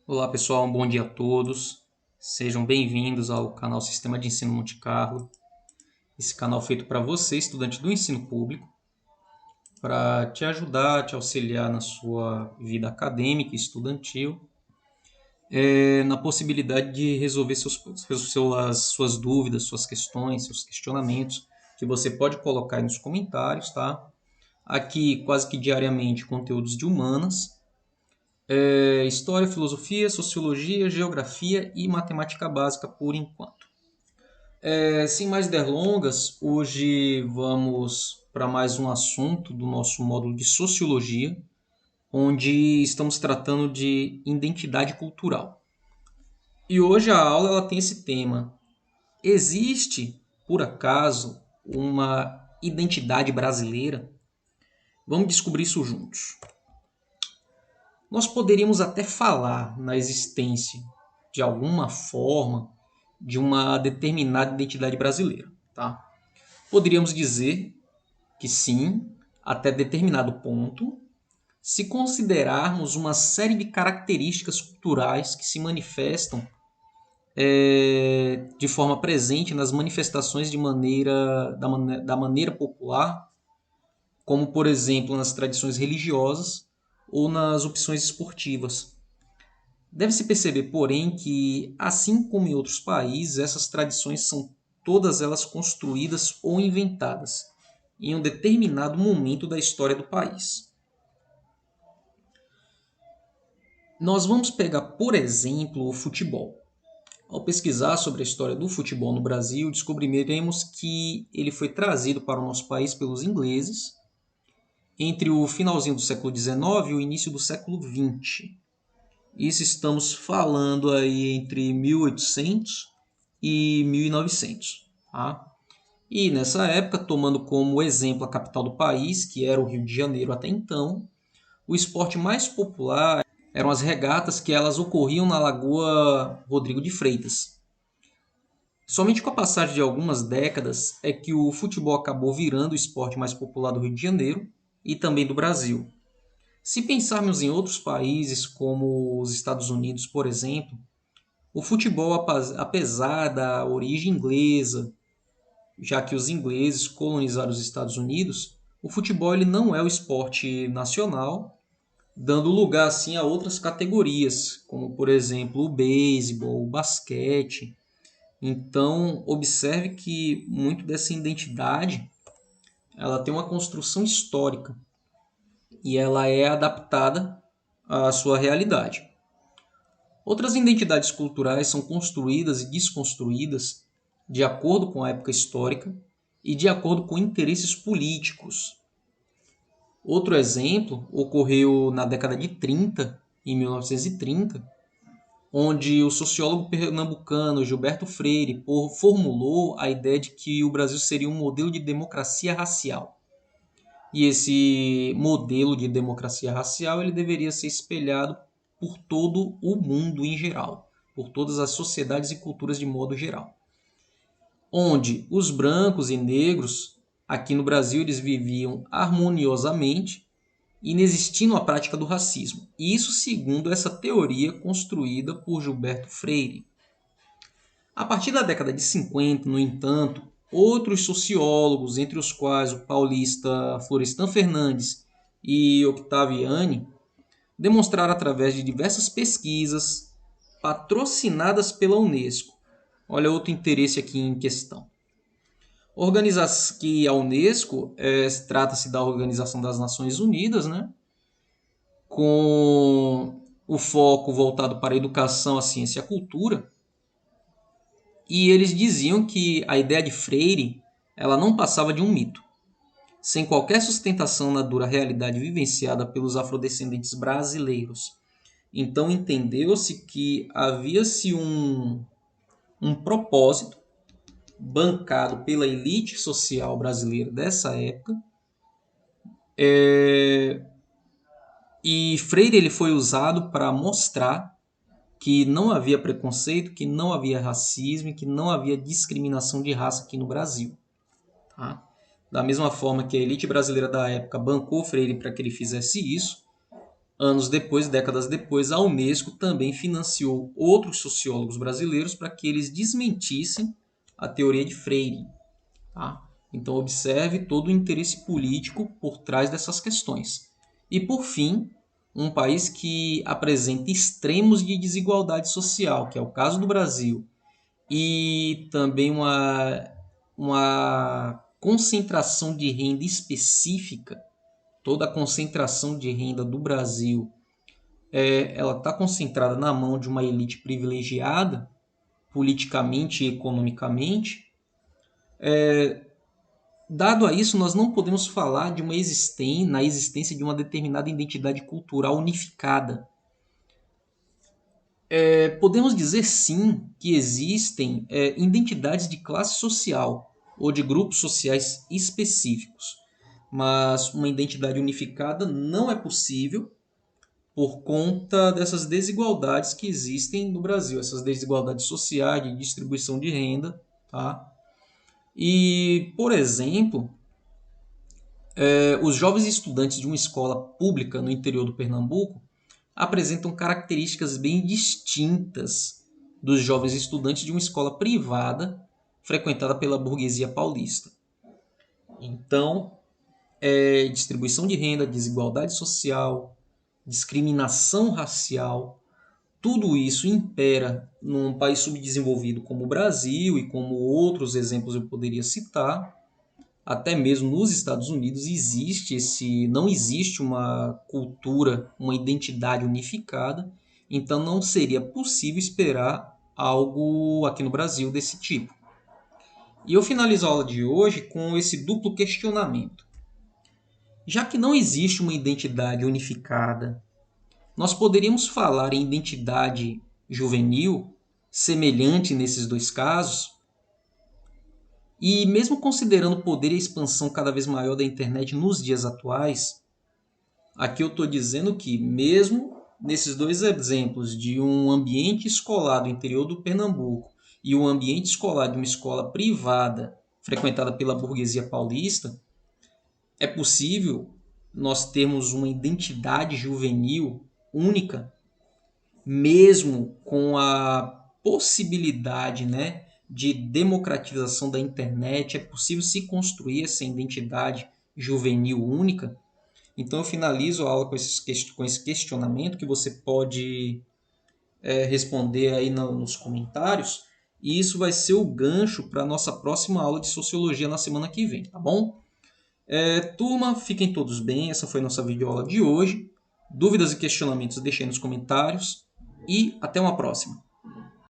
Olá pessoal, um bom dia a todos. Sejam bem-vindos ao canal Sistema de Ensino Monte Carlo. Esse canal feito para você, estudante do ensino público, para te ajudar, te auxiliar na sua vida acadêmica e estudantil, na possibilidade de resolver suas dúvidas, suas questões, seus questionamentos, que você pode colocar aí nos comentários, tá? Aqui, quase que diariamente, conteúdos de humanas, história, filosofia, sociologia, geografia e matemática básica por enquanto. Sem mais delongas, hoje vamos para mais um assunto do nosso módulo de sociologia, onde estamos tratando de identidade cultural. E hoje a aula ela tem esse tema: existe, por acaso, uma identidade brasileira? Vamos descobrir isso juntos. Nós poderíamos até falar na existência, de alguma forma, de uma determinada identidade brasileira, tá? Poderíamos dizer que sim, até determinado ponto, se considerarmos uma série de características culturais que se manifestam de forma presente nas manifestações da maneira popular, como por exemplo nas tradições religiosas ou nas opções esportivas. Deve-se perceber, porém, que, assim como em outros países, essas tradições são todas elas construídas ou inventadas em um determinado momento da história do país. Nós vamos pegar, por exemplo, o futebol. Ao pesquisar sobre a história do futebol no Brasil, descobriremos que ele foi trazido para o nosso país pelos ingleses entre o finalzinho do século XIX e o início do século XX. Isso estamos falando aí entre 1800 e 1900. Tá? E nessa época, tomando como exemplo a capital do país, que era o Rio de Janeiro até então, o esporte mais popular eram as regatas que elas ocorriam na Lagoa Rodrigo de Freitas. Somente com a passagem de algumas décadas é que o futebol acabou virando o esporte mais popular do Rio de Janeiro e também do Brasil. Se pensarmos em outros países, como os Estados Unidos, por exemplo, o futebol, apesar da origem inglesa, já que os ingleses colonizaram os Estados Unidos, o futebol ele não é o esporte nacional, dando lugar assim a outras categorias, como por exemplo o beisebol, o basquete. Então, observe que muito dessa identidade ela tem uma construção histórica e ela é adaptada à sua realidade. Outras identidades culturais são construídas e desconstruídas de acordo com a época histórica e de acordo com interesses políticos. Outro exemplo ocorreu na década de 30, em 1930, onde o sociólogo pernambucano Gilberto Freire formulou a ideia de que o Brasil seria um modelo de democracia racial. E esse modelo de democracia racial ele deveria ser espelhado por todo o mundo em geral, por todas as sociedades e culturas de modo geral. Onde os brancos e negros, aqui no Brasil, eles viviam harmoniosamente, inexistindo a prática do racismo. Isso segundo essa teoria construída por Gilberto Freire. A partir da década de 50, no entanto, outros sociólogos, entre os quais o paulista Florestan Fernandes e Octaviani, demonstraram através de diversas pesquisas patrocinadas pela Unesco. Olha outro interesse aqui em questão. Que a Unesco trata-se da Organização das Nações Unidas, né? Com o foco voltado para a educação, a ciência e a cultura. E eles diziam que a ideia de Freire ela não passava de um mito, sem qualquer sustentação na dura realidade vivenciada pelos afrodescendentes brasileiros. Então entendeu-se que havia-se um propósito bancado pela elite social brasileira dessa época, e Freire ele foi usado para mostrar que não havia preconceito, que não havia racismo e que não havia discriminação de raça aqui no Brasil. Tá? Da mesma forma que a elite brasileira da época bancou Freire para que ele fizesse isso, Anos depois, décadas depois, a Unesco também financiou outros sociólogos brasileiros para que eles desmentissem a teoria de Freire. Tá? Então, observe todo o interesse político por trás dessas questões. E, por fim, um país que apresenta extremos de desigualdade social, que é o caso do Brasil, e também uma concentração de renda específica. Toda a concentração de renda do Brasil ela está concentrada na mão de uma elite privilegiada, politicamente e economicamente. Dado a isso, nós não podemos falar de na existência de uma determinada identidade cultural unificada. Podemos dizer sim que existem identidades de classe social ou de grupos sociais específicos, mas uma identidade unificada não é possível por conta dessas desigualdades que existem no Brasil, essas desigualdades sociais de distribuição de renda, tá? E, por exemplo, os jovens estudantes de uma escola pública no interior do Pernambuco apresentam características bem distintas dos jovens estudantes de uma escola privada frequentada pela burguesia paulista. Então, distribuição de renda, desigualdade social, discriminação racial, tudo isso impera num país subdesenvolvido como o Brasil e como outros exemplos eu poderia citar. Até mesmo nos Estados Unidos não existe uma cultura, uma identidade unificada, então não seria possível esperar algo aqui no Brasil desse tipo. E eu finalizo a aula de hoje com esse duplo questionamento. Já que não existe uma identidade unificada, nós poderíamos falar em identidade juvenil semelhante nesses dois casos? E mesmo considerando o poder e a expansão cada vez maior da internet nos dias atuais, aqui eu estou dizendo que mesmo nesses dois exemplos de um ambiente escolar do interior do Pernambuco e um ambiente escolar de uma escola privada frequentada pela burguesia paulista, é possível nós termos uma identidade juvenil única, mesmo com a possibilidade, né, de democratização da internet, é possível se construir essa identidade juvenil única. Então eu finalizo a aula com esse questionamento que você pode responder aí nos comentários, e isso vai ser o gancho para a nossa próxima aula de sociologia na semana que vem, tá bom? Turma, fiquem todos bem, essa foi a nossa videoaula de hoje. Dúvidas e questionamentos deixem nos comentários e até uma próxima.